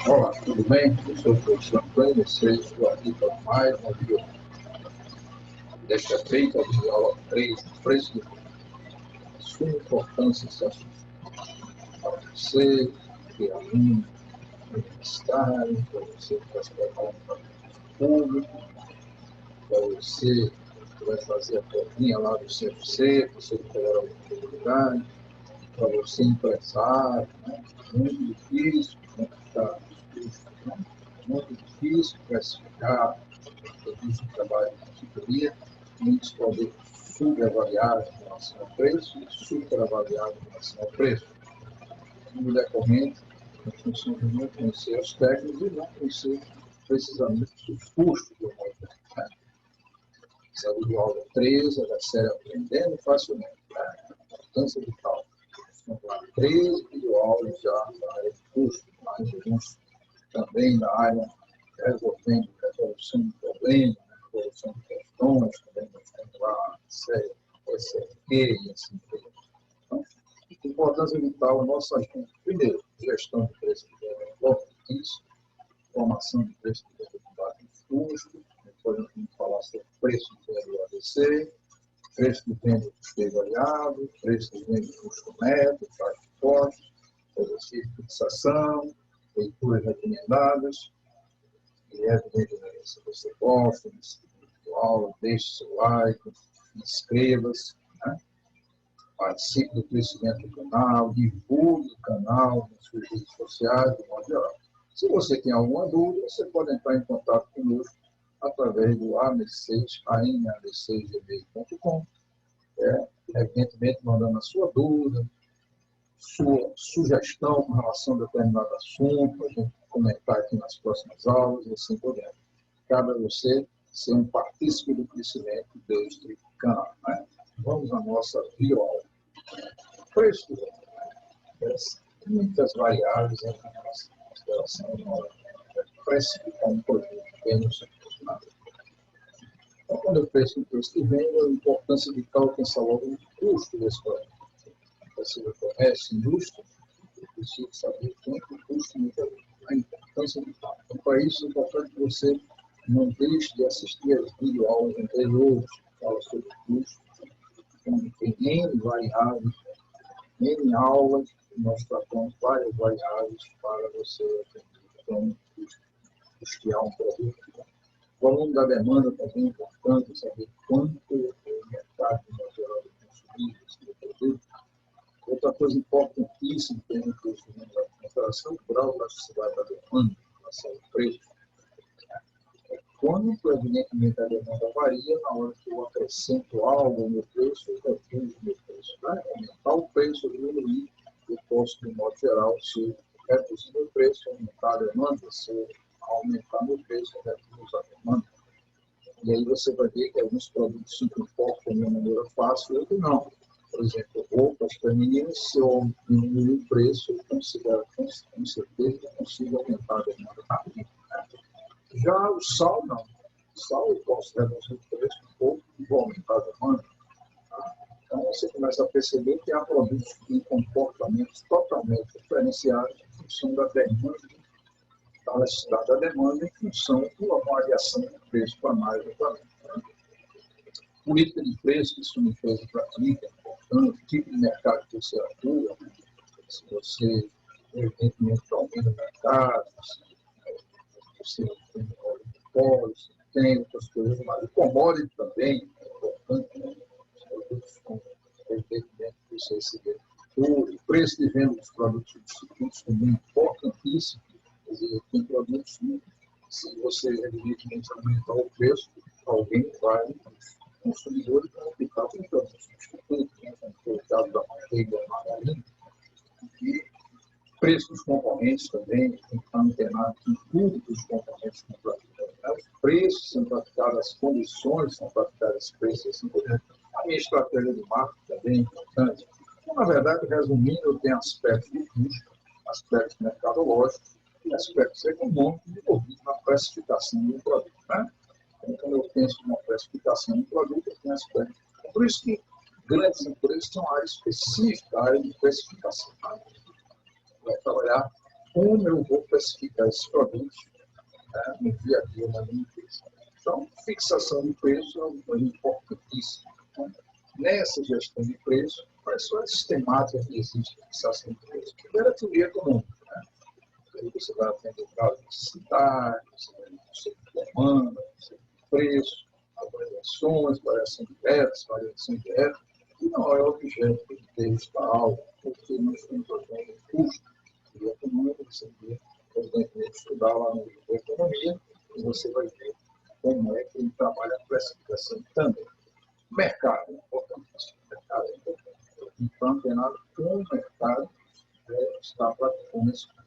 Olá, tudo bem? Eu sou o professor Antônio, estou aqui para mais uma vídeo. Desta feita, a vídeo aula 3, do preço do sua importância esse assunto. Para você, que é aluno, universitário, para você que vai se preparar para o público, para você que vai fazer a provinha lá do CFC, para você que pegar a oportunidade, para você empresário, né? Muito difícil, está muito difícil classificar produz um trabalho de consultoria, muitos produtos subavaliados em relação ao preço e superavaliados em relação ao preço. No decorrente, em função de não conhecer os técnicos e não conhecer precisamente os custos do modelo. Né? Essa aula 13 da série Aprendendo Facilmente. Né? A importância do cálculo. São lá 13 videoaulas já na área de custo, mais alguns também na área resolvendo resolução de problemas, resolução de questões, também nós temos lá a série SFQ e assim por diante. Então, a importância vital, nossa agenda. Primeiro, gestão de preço de venda importantíssimo, formação de preço de venda com base no custo, depois nós vamos falar sobre preço de venda do ABC, preço de venda do custeio variável, preço de venda do custo médio, taxa de costos, exercício de fixação, leituras recomendadas. E evidentemente, se você gosta desse aula, deixe seu like, inscreva-se, né? Participe do crescimento do canal, divulgue o canal nas suas redes sociais, de modo geral. Se você tem alguma dúvida, você pode entrar em contato conosco através do am6gmail.com, evidentemente mandando a sua dúvida, sua sugestão com relação a determinado assunto, a gente comentar aqui nas próximas aulas e assim por diante. Cabe a você ser um partícipe do crescimento deste canal. Né? Vamos à nossa videoaula. Preço do venda. Muitas variáveis em consideração na hora de precificar um produto bem no seu funcionamento. Então, quando eu penso em preço de venda, a importância de pensar logo no custo desse produto. Se eu comércio, indústria, eu preciso saber quanto custa o meu produto. A importância de tal. Então, para isso, é importante que você não deixe de assistir às videoaulas anteriores, que falam sobre custo. Então, tem N variáveis, N aulas, nós tratamos várias variáveis para você aprender como custear um produto. O volume da demanda também é importante, saber quanto o mercado geral de consumir esse produto. Outra coisa importantíssima que a gente tem que levar em consideração é o grau de elasticidade da demanda em relação ao preço. Quanto, evidentemente, a demanda varia, na hora que eu acrescento algo no preço, eu reduzo o meu preço. Né? Aumentar o preço, diminuir, eu posso, de modo geral, se eu reduzir meu preço, aumentar a demanda, se eu aumentar meu preço, eu reduzo a demanda. E aí você vai ver que alguns produtos se comportam de uma maneira fácil, outros não. Por exemplo, roupas femininas, se eu diminuir o preço, eu considero com certeza que eu consigo aumentar a demanda rápido. Já o sal, não. O sal eu posso reduzir o preço um pouco e vou aumentar a demanda. Tá? Então você começa a perceber que há produtos que têm comportamentos totalmente diferenciados em função da demanda, da elasticidade da demanda, em função da variação do preço para mais ou para menos. Política de preço que sua empresa pratica, é importante, tipo de mercado que você atua, né? Se você, evidentemente, domina o mercado, se você tem monopólio, se tem outras coisas, mas o commodity também é importante, né? Os produtos com, evidentemente, que você receber. O preço de venda dos produtos substitutos também é importantíssimo. Quer dizer, tem produtos que, se você, evidentemente, aumentar o preço, alguém vai... consumidores vão ficar com produtos substitutos, né? Como o caso da manteiga, da margarina, e preço dos concorrentes também, tem que estar antenado em tudo que os concorrentes estão praticando. Né? Os preços são praticados, as condições são praticadas, os preços assim por diante. A minha estratégia de marketing também é importante. Então, na verdade, resumindo, eu tenho aspectos de custo, aspectos mercadológicos e aspectos econômicos envolvidos na precificação do produto. Né? Então, quando eu penso numa precificação do produto, eu tenho aspectos. Por isso que grandes empresas têm uma área específica, a área de precificação. Vai trabalhar com como eu vou classificar esses produtos, né, no dia a dia na minha empresa. Então, fixação de preço é uma coisa importantíssima. Né? Nessa gestão de preço, quais são as sistemáticas que existem de fixação de preço? Primeiro, a teoria econômica. Né? Aí você vai atender casos necessidade, você vai ter demanda, você tem preço, variações, variação direta, variação indireta, e não é objeto de texto algo, porque nós estamos tratando de custo. E a economia você vê, evidentemente, estudar lá no livro da economia, e você vai ver como é que ele trabalha a classificação também. Mercado é importante. Mercado é importante. Então, não tem nada com o mercado está praticando esse custo.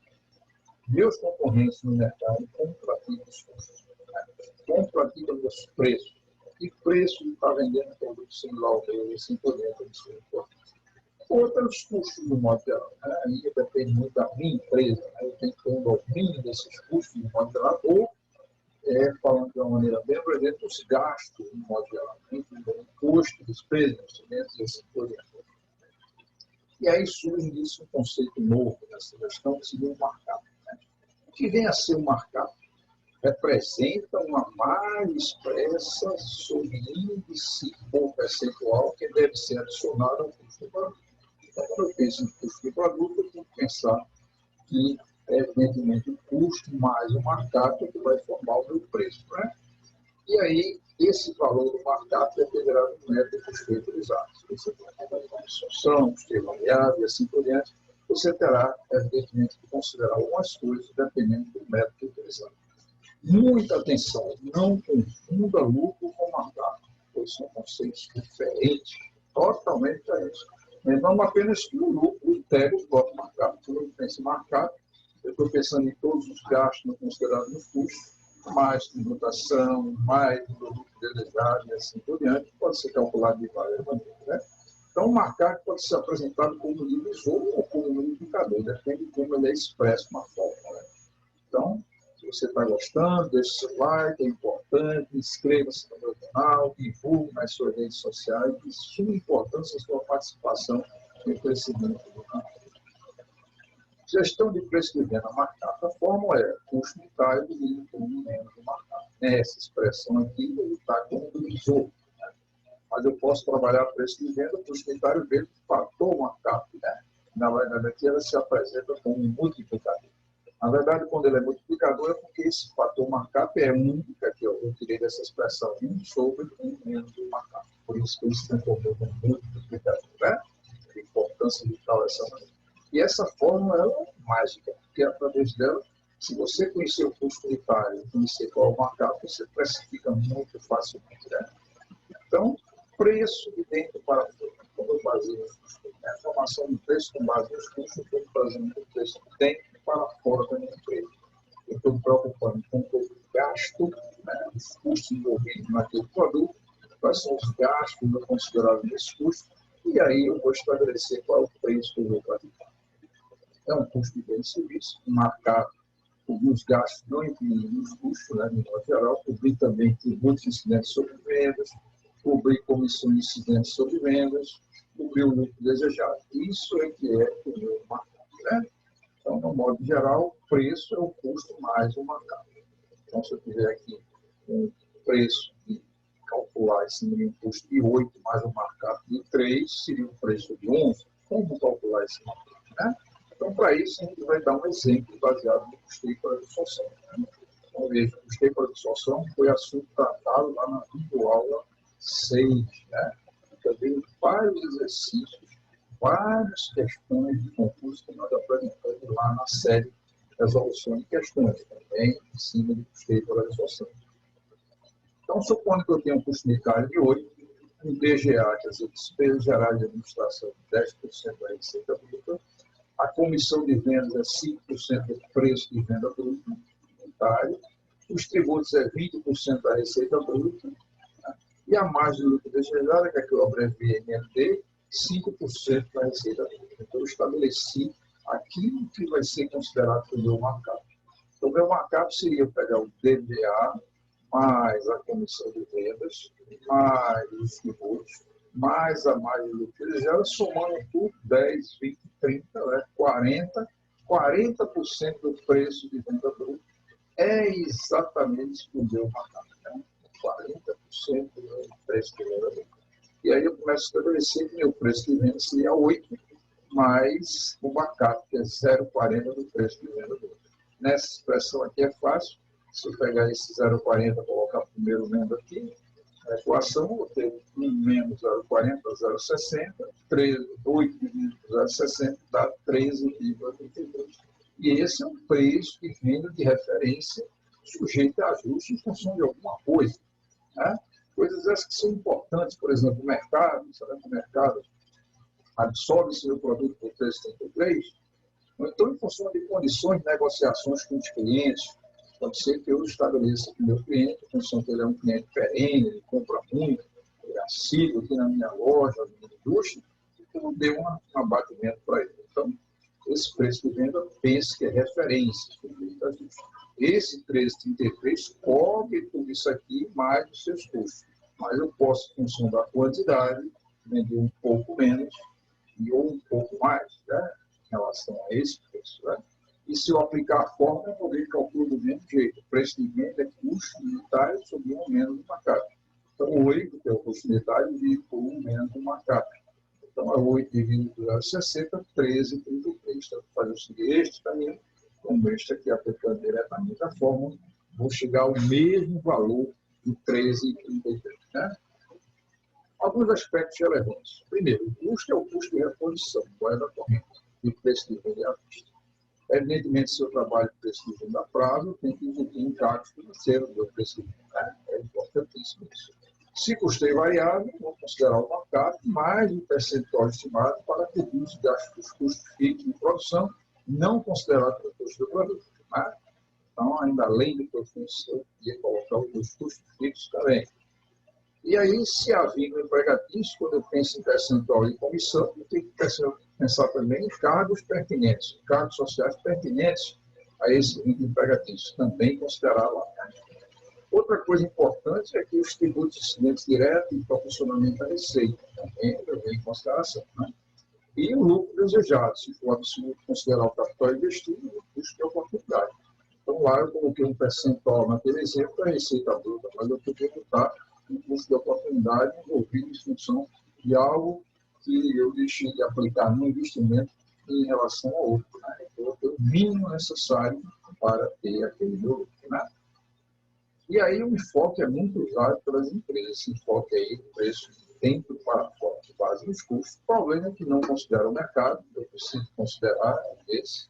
Meus concorrentes no mercado como praticam os custos, como praticam os preços. Que preço está vendendo produto similar e assim por dentro do seu importante. Outros custos do modo geral. Né? Aí depende muito da minha empresa. Né? Eu tenho que ter um domínio desses custos do modo geral, ou, falando de uma maneira bem abrangente, os gastos do modo geral. O custo, despesas, investimentos e assim por diante. E aí surge disso um conceito novo nessa gestão, que seria o markup. Né? O que vem a ser o markup? Representa uma margem expressa sobre índice ou percentual que deve ser adicionado ao custo do produto. Então, quando eu penso em custo do produto, eu tenho que pensar que, evidentemente, o custo mais o markup é que vai formar o meu preço. Né? E aí, esse valor do markup dependerá do método que foi utilizado. Se você tem uma absorção, custeio variável e assim por diante, você terá, evidentemente, que considerar algumas coisas dependendo do método utilizado. Muita atenção, não confunda lucro com markup, pois são conceitos diferentes, totalmente diferentes. Lembrando apenas que o lucro integra o próprio markup. Quando eu penso em markup, eu estou pensando em todos os gastos não considerados nos custos, mais tributação, mais do lucro desejado e assim por diante, pode ser calculado de várias maneiras. Né? Então, o markup pode ser apresentado como divisor ou como indicador, depende de como ele é expresso na fórmula. Né? Então, se você está gostando, deixe seu like, é importante, inscreva-se no meu canal, divulgue nas suas redes sociais, de suma importância a sua participação no crescimento do canal. Gestão de preço de venda marcada. A fórmula é custo unitário dividido por menos o marcado. Essa expressão aqui está como divisor. Né? Mas eu posso trabalhar preço de venda, custo unitário vezes o fator marcado. Né? Na verdade, aqui ela se apresenta como um multiplicador. Na verdade, quando ele é multiplicador, é porque esse fator markup é 1, que aqui eu tirei dessa expressão, 1 sobre 1 menos o markup. Por isso que ele se transformou como multiplicador. Né? A importância de tal essa maneira. E essa fórmula é mágica, porque através dela, se você conhecer o custo unitário e conhecer qual é o markup, você classifica muito facilmente. Né? Então, preço de dentro para fora. Quando eu baseio os custos, a formação de preço com base nos custos, eu estou fazendo o preço de dentro para fora da minha empresa. Eu estou me preocupando com o gasto, né, os custos envolvidos naquele produto, quais são os gastos não considerados nesse custo, e aí eu vou estabelecer qual é o preço que eu vou praticar. É um custo de bem e serviço, marcar os gastos não incluindo os custos, né, de modo geral, cobrir também tributos incidentes sobre vendas, cobrir comissões incidentes sobre vendas, cobrir o lucro desejado. Isso é que é o meu markup. Né? Então, no modo geral, o preço é o custo mais o markup. Então, se eu tiver aqui um preço de calcular esse seria um custo de 8 mais um markup de 3, seria um preço de 11. Como calcular esse markup? Né? Então, para isso, a gente vai dar um exemplo baseado no custeio para a absorção. Né? Então, veja, o custeio para a absorção foi assunto tratado lá na videoaula 6. Né? Também vários exercícios, várias questões de concurso que nós apresentamos lá na série Resolução de Questões, também em cima do custeio para a absorção. Então, supondo que eu tenho um custo unitário de 8, um DGA, quer dizer, despesas gerais de administração de 10% da receita bruta, a comissão de vendas é 5% do preço de venda bruta, unitário, os tributos é 20% da receita bruta, né? E a margem de lucro desejada, que é que eu abreviei MLD, 5% da receita bruta. Então, eu estabeleci aquilo que vai ser considerado o meu markup. Então, o meu markup seria pegar o DVA, mais a comissão de vendas, mais os tributos, mais a margem de lucro desejada, somando tudo 10, 20, 30, né, 40, 40% do preço de venda bruta é exatamente o meu markup. Né? 40% do preço de venda bruta. E aí eu começo a estabelecer que meu preço de venda seria 8, mais o markup, que é 0,40 do preço de venda bruta. Nessa expressão aqui é fácil. Se eu pegar esse 0,40 e colocar o primeiro vendo aqui, a equação, eu vou ter 1 menos 0,40, 0,60, 8 dividido por 0,60 dá 13,82. E esse é um preço de venda de referência sujeito a ajuste em função de alguma coisa. Né? Coisas essas que são importantes, por exemplo, o mercado, será que o mercado absorve seu produto por 3,33? Ou então, em função de condições de negociações com os clientes, pode ser que eu estabeleça com o meu cliente, em função que ele é um cliente perene, ele compra muito, ele é assíduo aqui na minha loja, na minha indústria, então eu dei um abatimento para ele. Então, esse preço de venda, pense que é referência. Esse 13,33 cobre tudo isso aqui mais os seus custos. Mas eu posso, em função da quantidade, vender um pouco menos ou um pouco mais, né, em relação a esse preço. Né? E se eu aplicar a fórmula, eu vou ver que calculo do mesmo jeito. O preço de venda é custo unitário sobre 1 menos o markup. Então, 8, que é o custo unitário, dividido por 1 menos o markup. Então, é 8 dividido por 0,60, 13,33. Então, vou fazer o seguinte, este caminho, como este aqui, aplicando diretamente a fórmula, vou chegar ao mesmo valor de 13,33. Né? Alguns aspectos relevantes. Primeiro, o custo é o custo de reposição, moeda corrente, e o preço de venda à vista. Evidentemente, se eu trabalho com preço de venda a prazo, eu tenho que exigir encargos financeiros do meu preço de venda. É importantíssimo isso. Se custeio variável, vou considerar o markup mais o percentual estimado para cobrir os gastos dos custos fixos de produção, não considerado o custo do produto. Né? Então, ainda além do que eu fiz, eu ia colocar os custos fixos também. E aí, se a vínculo empregatício, quando eu penso em percentual de comissão, eu tenho que pensar também em cargos pertinentes, cargos sociais pertinentes a esse vínculo empregatício, também considerar lá. Outra coisa importante é que os tributos incidentes diretos e proporcionalmente à receita, também eu venho em consideração. Né? E o lucro desejado, se for absoluto considerar o capital investido, o custo de oportunidade. Então, lá eu coloquei um percentual naquele exemplo da receita bruta, mas eu podia botar um custo de oportunidade envolvido em função de algo que eu deixei de aplicar no investimento em relação ao outro. Né? Então, eu tenho o mínimo necessário para ter aquele meu lucro. Né? E aí o enfoque é muito usado pelas empresas, esse enfoque aí, o preço dentro para fora, de base nos custos. O problema é que não considera o mercado, eu preciso considerar esse,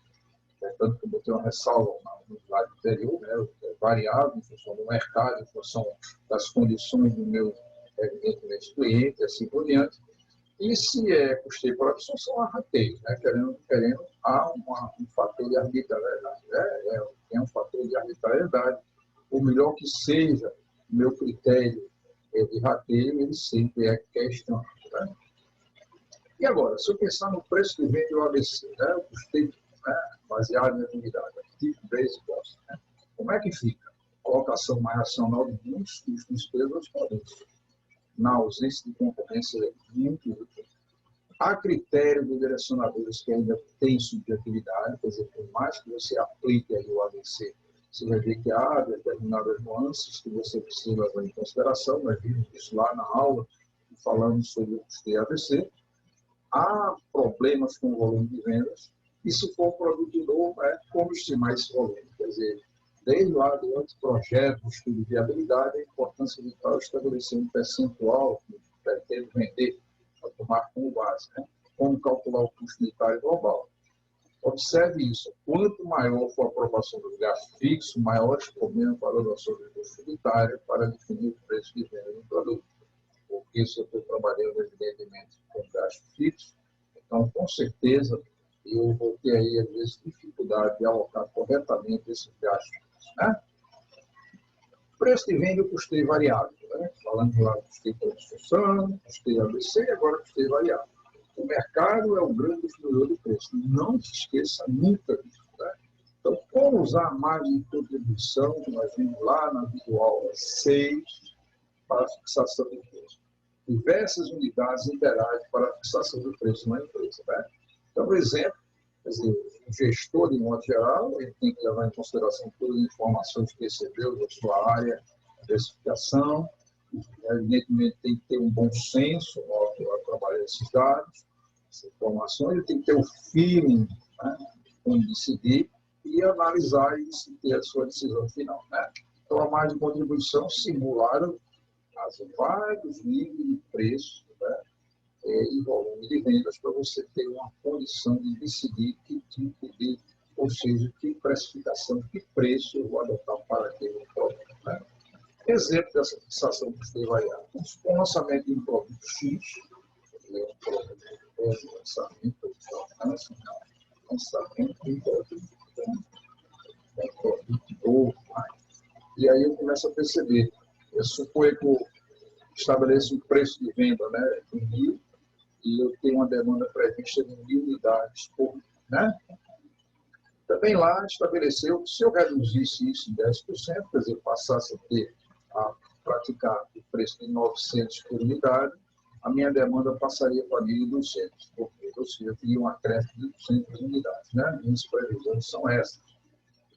portanto, que eu botei uma ressalva no slide anterior, né, é variável em função do mercado, em função das condições do meu, evidentemente, cliente, assim por diante. E se é custeio por opção, são arrateios, né, querendo há um fator de arbitrariedade. Né, é um fator de arbitrariedade. O melhor que seja o meu critério de rateio, ele sempre é questionado. Né? E agora, se eu pensar no preço que vende o ABC, né, o custeio, né, baseado na unidade, tipo base cost, né, como é que fica? Colocação mais racional de muitos custos e despesas dos produtos. Na ausência de concorrência, é muito útil. Há critério de direcionadores que ainda têm subjetividade, quer dizer, por mais que você aplique aí o ABC, você vai ver que há determinadas nuances que você precisa levar em consideração. Nós vimos isso lá na aula, falando sobre o custeio ABC. Há problemas com o volume de vendas, e se for um produto novo, é como estimar esse volume. Quer dizer, desde lá do anteprojeto, estudo de viabilidade, a importância vital é estabelecer um percentual que pretende vender, para tomar como base, né? Como calcular o custo unitário global. Observe isso. Quanto maior for a aprovação dos gastos fixos, maiores problemas para a adoção do custo unitário para definir o preço de venda do produto. Porque se eu estou trabalhando, evidentemente, com gasto fixo, então, com certeza, eu vou ter aí, às vezes, dificuldade de alocar corretamente esses gastos fixos. Né? Preço de venda e custeio variável. Né? Falando lá do custeio por construção, custeio ABC e agora custeio variável. O mercado é o grande definidor do preço. Não se esqueça nunca disso. Né? Então, como usar a margem de contribuição, que nós vimos lá na visual 6, para a fixação do preço. Diversas unidades interagem para a fixação do preço na empresa. Né? Então, por exemplo, Quer dizer, o gestor, de modo geral, ele tem que levar em consideração todas as informações que recebeu da sua área de especificação, evidentemente tem que ter um bom senso ao trabalhar esses dados, essas informações, ele tem que ter o feeling, né, como decidir e analisar e ter a sua decisão final. Né? Então, a margem de contribuição simularam as vários níveis de preço, né, e volume de vendas para você ter uma condição de decidir que tipo de, ou seja, que precificação, que preço eu vou adotar para aquele produto. Né? Exemplo dessa fixação de custeio variável. Com o lançamento de um produto X, um produto de lançamento de um produto novo. E aí eu começo a perceber, eu suponho que eu estabeleço um preço de venda, né, de 1.000, e eu tenho uma demanda prevista de 1.000 unidades por, né? Também lá estabeleceu que se eu reduzisse isso em 10%, quer dizer, passasse a praticar o preço de 900 por unidade, a minha demanda passaria para 1.200 por mês, ou seja, eu teria um acréscimo de 200 unidades. Né? Minhas previsões são essas.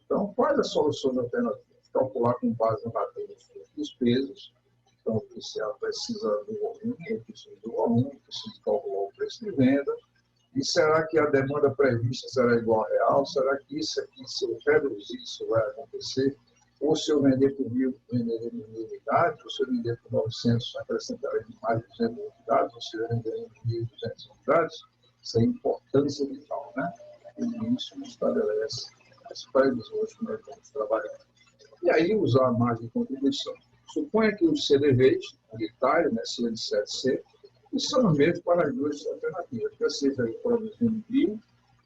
Então, quais as soluções alternativas? Calcular com base no rateio dos despesas. Então, o oficial precisa do volume, eu preciso do volume, preciso calcular o preço de venda. E será que a demanda prevista será igual à real? Será que isso aqui, se eu reduzir, isso vai acontecer? Ou se eu vender por 1.000, venderei 1.000 unidades, ou se eu vender por 900, acrescentarei mais de 200 unidades, ou se eu venderei 1.200 unidades? Isso é importância vital, né? E isso estabelece as previsões que nós vamos trabalhar. E aí, usar a margem de contribuição. Suponha que os CDVs, unitário, né, CN7C, e são os mesmos para as duas alternativas, quer seja produzindo 1.000,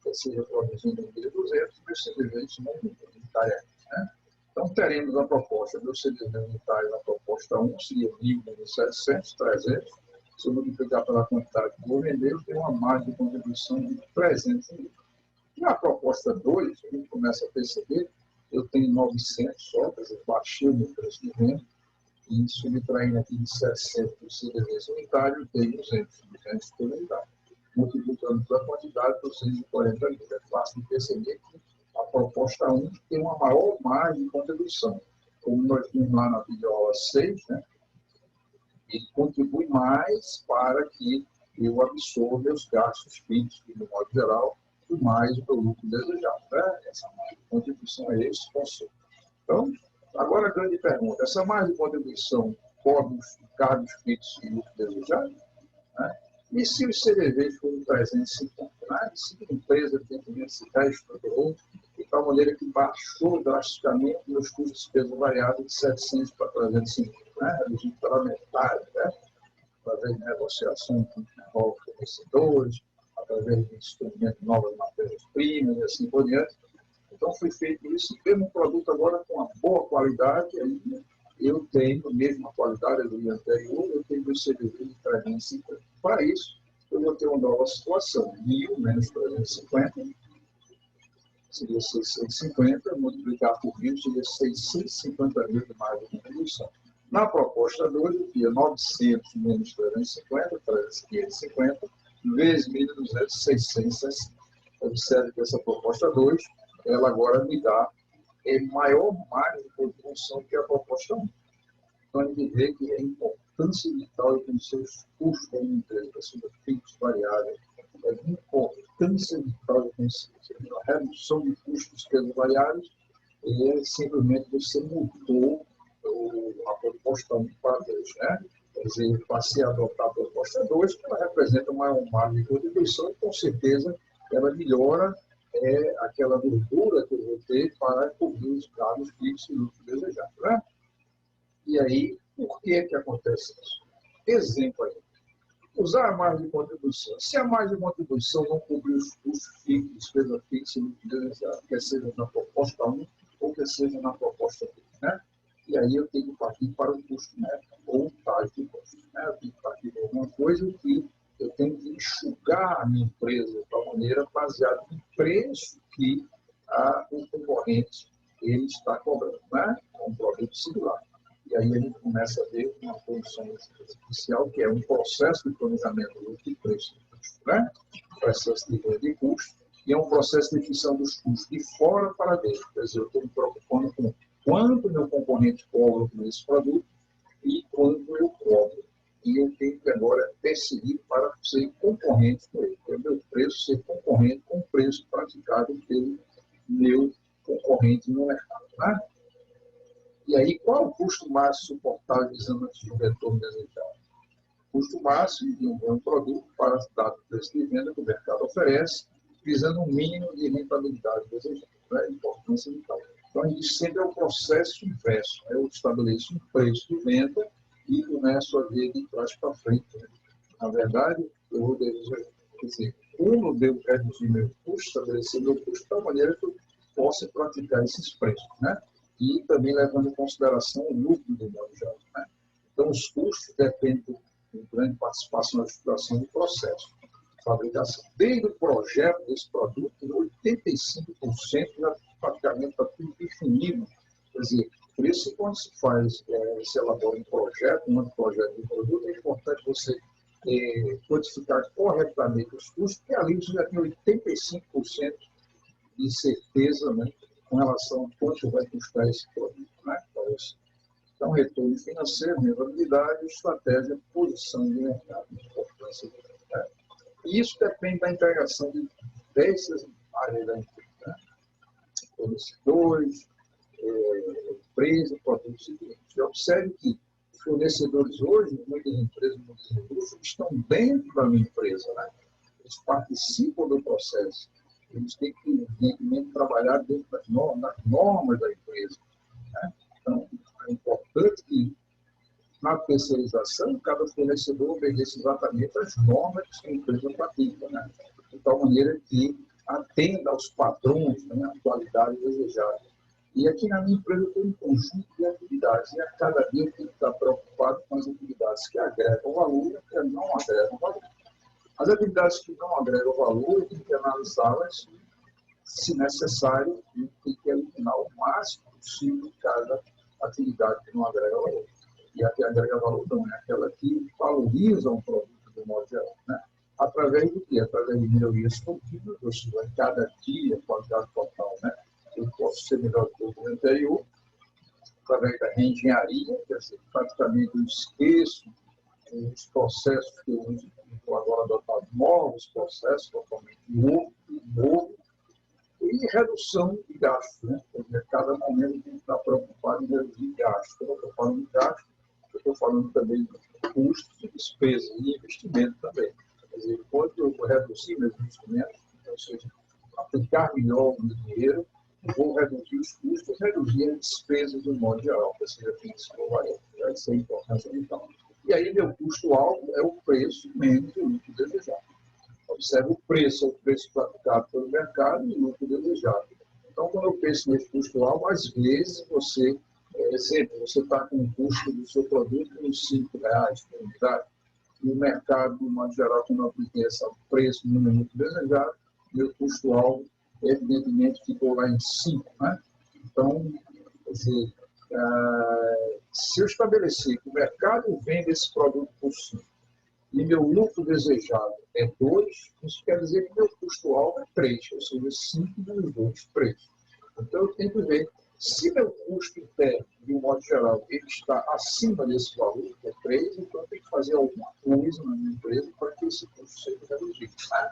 quer seja produzindo 1.200, e os CDVs são unitários. Né? Então, teremos a proposta do CDV unitário na proposta 1, seria 1.700, 300. Se eu multiplicar pela quantidade que vou vender, eu tenho uma margem de contribuição de 300 mil. Na proposta 2, a gente começa a perceber, eu tenho 900 só, quer dizer, baixei o meu preço de venda, e subtraindo aqui de 700 por CDVs unitário, tem 200 por unidade. Multiplicando pela quantidade, 240 mil. É fácil de perceber que a proposta 1 tem uma maior margem de contribuição. Como nós vimos lá na videoaula 6, né? Ele contribui mais para que eu absorva os gastos fixos, de modo geral, e mais o lucro desejado. Né? Essa margem de contribuição é esse conceito. Então, agora a grande pergunta, essa margem de contribuição cobre os cargos fixos e lucro desejado? Né? E se os CDVs forem 350? Né? Se a empresa tem se reestruturou de tal maneira que baixou drasticamente os custos de despesa variáveis de 700 para 350, né? Reduzindo pela metade, né? Através de negociação com novos fornecedores, através de instrumento de novas matérias-primas e assim por diante. Então, foi feito isso, temos um produto agora com uma boa qualidade, aí eu tenho a mesma qualidade do dia anterior, eu tenho o CDV de 350. Para isso, eu vou ter uma nova situação, 1.000 menos 350, seria 650, multiplicar por 1.000, seria 650 mil de margem de contribuição. Na proposta 2, eu tinha 900 menos 350, 550, vezes 1.200, 660. Observe que essa proposta 2, ela agora me dá maior margem de contribuição que a proposta 1. Então, a gente vê que a importância vital de conhecer os custos da empresa, seja fixos, variáveis, a importância vital de conhecer a redução de custos pelos variáveis, é simplesmente você mudou a proposta 1 para 2. Né? Quer dizer, eu passei a adotar a proposta 2, que ela representa uma margem de contribuição e, com certeza, ela melhora aquela gordura que eu vou ter para cobrir os cargos fixos e lucro desejado. Né? E aí, por que acontece isso? Exemplo aí. Usar a margem de contribuição. Se a margem de contribuição não cobrir os custos fixos, despesa fixa e lucro desejado, quer seja na proposta 1 ou quer seja na proposta 2. Né? E aí eu tenho que partir para o custo médio ou taxa de custo. Né? Eu tenho que partir para alguma coisa que eu tenho que enxugar a minha empresa de tal maneira baseada no preço que o concorrente ele está cobrando, né? Com um produto similar. E aí a gente começa a ver uma condição especial, que é um processo de planejamento de preço de custo, né? Processo de ganho de custo, E é um processo de definição dos custos de fora para dentro. Quer dizer, eu estou me preocupando com quanto meu concorrente cobra por esse produto e quanto eu cobro. E eu tenho que agora decidir para ser concorrente com ele. É o meu preço ser concorrente com o preço praticado pelo meu concorrente no mercado. Né? E aí, qual o custo máximo suportável visando o retorno desejado? O custo máximo de um bom produto para dado preço de venda que o mercado oferece, visando um mínimo de rentabilidade desejada. Né? A importância vital. Então, a gente sempre é o processo inverso. Né? Eu estabeleço um preço de venda e começo a ver de trás para frente. Né? Na verdade, eu vou dizer, como eu devo reduzir meu custo, estabelecer meu custo de tal maneira que eu possa praticar esses preços. Né? E também levando em consideração o lucro do modo geral. Né? Então, os custos dependem de grande participação na estruturação do processo de fabricação. Desde o projeto desse produto, 85% já praticamente está tudo definido. Quer dizer, por isso, quando se faz, se elabora um projeto, um projeto de produto, é importante você codificar corretamente os custos, porque ali você já tem 85% de certeza, né, com relação a quanto vai custar esse produto. Né? Então, retorno financeiro, rentabilidade, estratégia, posição de mercado, importância do mercado. E isso depende da integração de diversas áreas da empresa. Né? Fornecedores, empresa, produtos e clientes. E observe que os fornecedores hoje, muitas empresas, muitas indústrias, estão dentro da minha empresa. Né? Eles participam do processo. Eles têm que, evidentemente, trabalhar dentro das normas da empresa. Né? Então, é importante que, na terceirização, cada fornecedor obedeça exatamente às normas que a empresa pratica, né? De tal maneira que atenda aos padrões, né, à qualidade desejada. E aqui na minha empresa eu tenho um conjunto de atividades, e a cada dia eu tenho que estar preocupado com as atividades que agregam valor e que não agregam valor. As atividades que não agregam valor, eu tenho que analisá-las, se necessário, e tem que eliminar o máximo possível de cada atividade que não agrega valor. E a que agrega valor não é aquela que valoriza um produto de modo geral. Né? Através do quê? Através de melhorias contínuas, ou seja, cada dia, qualidade total. Né? Eu posso ser melhor do que o anterior, através da reengenharia, quer dizer, praticamente eu esqueço os processos que eu uso, vou agora adotar novos processos, totalmente novo, e redução de gastos. Né? Porque a cada momento tem que estar preocupado em reduzir gastos. Quando eu estou falando de gasto, eu estou falando também de custos de despesa e investimento também. Quer dizer, quando eu reduzir meus investimentos, ou seja, aplicar melhor o meu dinheiro, eu vou reduzir os custos, reduzir as despesas do modo geral, que seja fixo ou variável. Essa é a importância então. E aí, meu custo-alvo é o preço menos o lucro desejado. Observe o preço praticado pelo mercado e o lucro desejado. Então, quando eu penso nesse custo-alvo, às vezes você, exemplo, você está com o custo do seu produto uns R$ 5 por unidade, e o mercado, de modo geral, quando eu apliquei esse preço no lucro desejado, meu custo-alvo, evidentemente, ficou lá em 5. Né? Então, quer dizer, se eu estabelecer que o mercado vende esse produto por 5, e meu lucro desejado é 2, isso quer dizer que meu custo-alvo é 3, ou seja, 5 menos 2, 3. Então, eu tenho que ver se meu custo interno, de um modo geral, ele está acima desse valor, que é 3, então eu tenho que fazer alguma coisa na minha empresa para que esse custo seja reduzido. Né?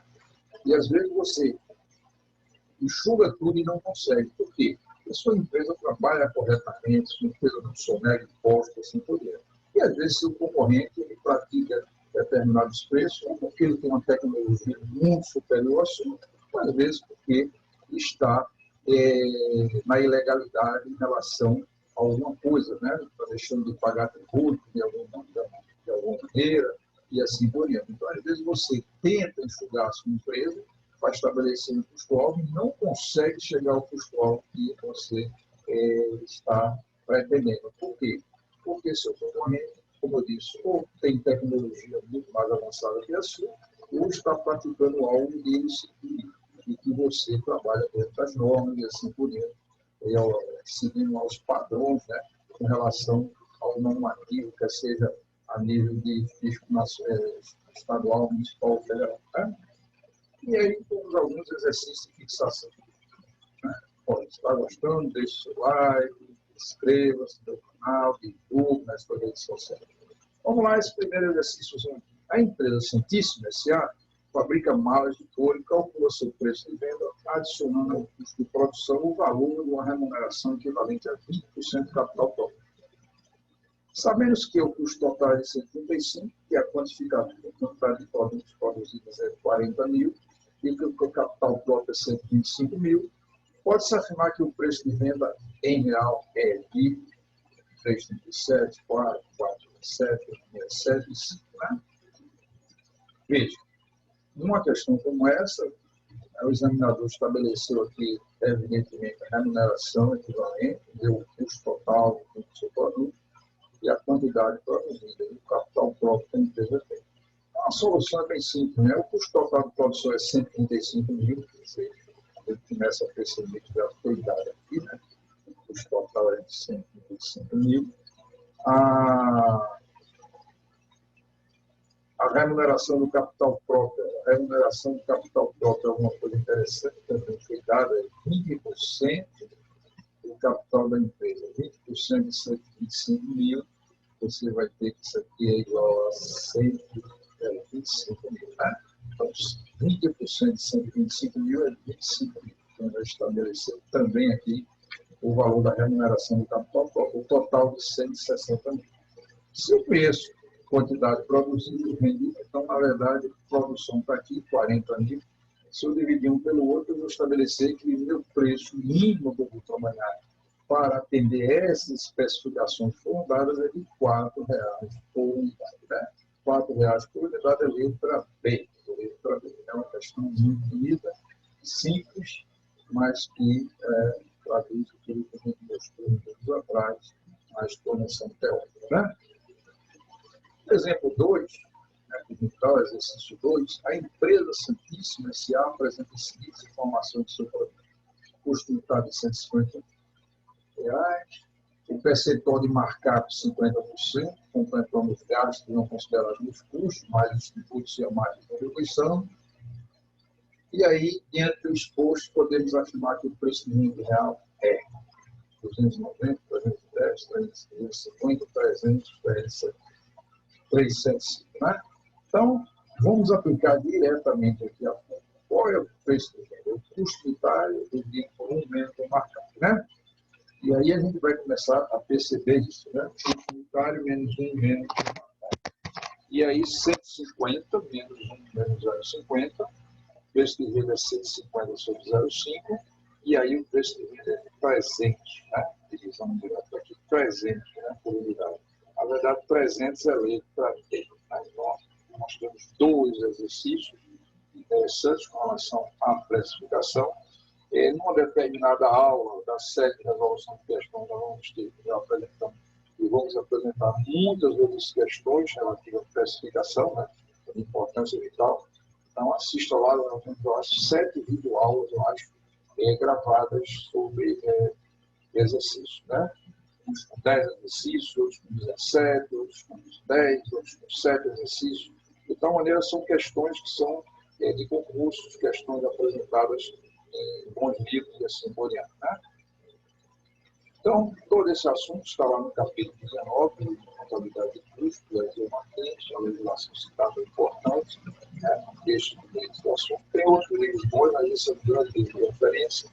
E, às vezes, você enxuga tudo e não consegue. Por quê? Porque a sua empresa trabalha corretamente, sua empresa não sonega impostos, assim por diante. E, às vezes, seu concorrente ele pratica determinados preços, ou porque ele tem uma tecnologia muito superior à sua, ou às vezes porque está na ilegalidade em relação a alguma coisa, né? Está deixando de pagar tributo de alguma maneira, e assim por diante. Então, às vezes, você tenta enxugar a sua empresa para estabelecer um custo-alvo e não consegue chegar ao custo-alvo que você está pretendendo. Por quê? Porque seu concorrente, como eu disse, ou tem tecnologia muito mais avançada que a sua, ou está praticando algo e que você trabalha dentro das normas e assim por diante, seguindo aos padrões, né, com relação ao normativo, quer seja a nível de fisco estadual, municipal, federal. Né? E aí temos alguns exercícios de fixação. Né? Olha, se está gostando, deixe seu like, inscreva-se no canal, divulgue nas suas redes sociais. Vamos lá, esse primeiro exercício aqui. A empresa Santíssima S.A. fabrica malas de couro e calcula seu preço de venda, adicionando ao custo de produção o valor de uma remuneração equivalente a 20% do capital próprio. Sabemos que o custo total é de 135, que é a quantificação da quantidade de produtos produzidos é 40 mil, e que o capital próprio é 125 mil, pode-se afirmar que o preço de venda em real é de 3,37, 4, 4,7, 67, 5, né? Veja, numa questão como essa, o examinador estabeleceu aqui, evidentemente, a remuneração equivalente, o custo total do seu produto e a quantidade produzida, e o capital próprio que a empresa tem. Então, a solução é bem simples, né? O custo total de produção é 135 mil, ele começa a perceber que já foi dado aqui, né? O custo total é de 135 mil. A remuneração do capital próprio, a remuneração do capital próprio é uma coisa interessante, também foi dada, é 20% do capital da empresa, 20% de 125 mil, você vai ter que isso aqui é igual a 125 mil, né? Então, 20% de 125 mil é 25 mil. Então, vai estabelecer também aqui o valor da remuneração do capital próprio, o total de 160 mil. Se o preço, quantidade produzida e vendida, então, na verdade, a produção está aqui, 40 mil. Se eu dividir um pelo outro, eu vou estabelecer que o meu preço mínimo que eu vou trabalhar para atender essas especificações fundadas é de R$ 4,00 por unidade. Né? R$ 4,00 por unidade é letra B. Letra B. É uma questão muito bonita, simples, mas que traduz aquilo que a gente mostrou minutos atrás na explanação teórica. Né? Exemplo 2, né, exercício 2, a empresa Santíssima S.A. apresenta as seguintes informações de seu produto. Custo unitário de R$ 150, o percentual de markup 50%, contemplando os gastos não considerados nos custos, mais os tributos e a margem de contribuição. E aí, diante do exposto, podemos afirmar que o preço mínimo real é 290, 310, 350, 300, 375, né? Então, vamos aplicar diretamente aqui a fonte. Qual é o preço do venda? O custo unitário dividido por 1 menos o markup, né? E aí a gente vai começar a perceber isso, né? Custo unitário menos 1 menos o markup. E aí 150 menos 1 menos 0,50, o preço de venda é 150 sobre 0,5, e aí o preço de venda é 300, né? Divisão direto aqui, 300, né? Por unidade. Na verdade, 300 é letra D. Né? Então, nós temos 2 exercícios interessantes com relação à precificação. Numa determinada aula da série de resolução de questões, nós vamos ter, já apresentamos, e vamos apresentar muitas outras questões relativas à precificação, né? De importância vital. Então, assista lá, nós temos, eu acho, 7 videoaulas, eu acho, gravadas sobre exercícios, né? Uns com 10 exercícios, outros com 17, outros com 10, outros com 7 exercícios. De tal maneira, são questões que são de concursos, questões apresentadas em bons livros e assim por diante. Né? Então, todo esse assunto está lá no capítulo 19, de contabilidade de custos, a legislação citada é importante, né? Este do assunto. Tem outros livros bons, mas esse é um grande livro de referência.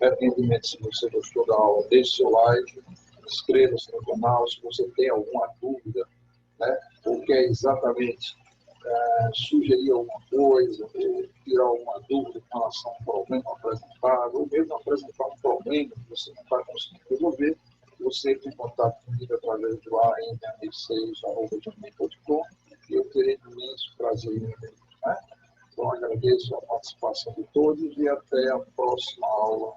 Arrependimento, se você gostou da aula, deixe seu like, inscreva-se no canal, se você tem alguma dúvida, né, ou quer exatamente sugerir alguma coisa, ou tirar alguma dúvida com relação a um problema apresentado, ou mesmo apresentar um problema que você não está conseguindo resolver, você entra em contato comigo através do am6@gmail.com e eu terei imenso prazer em ver. Né? Então, agradeço a participação de todos e até a próxima aula.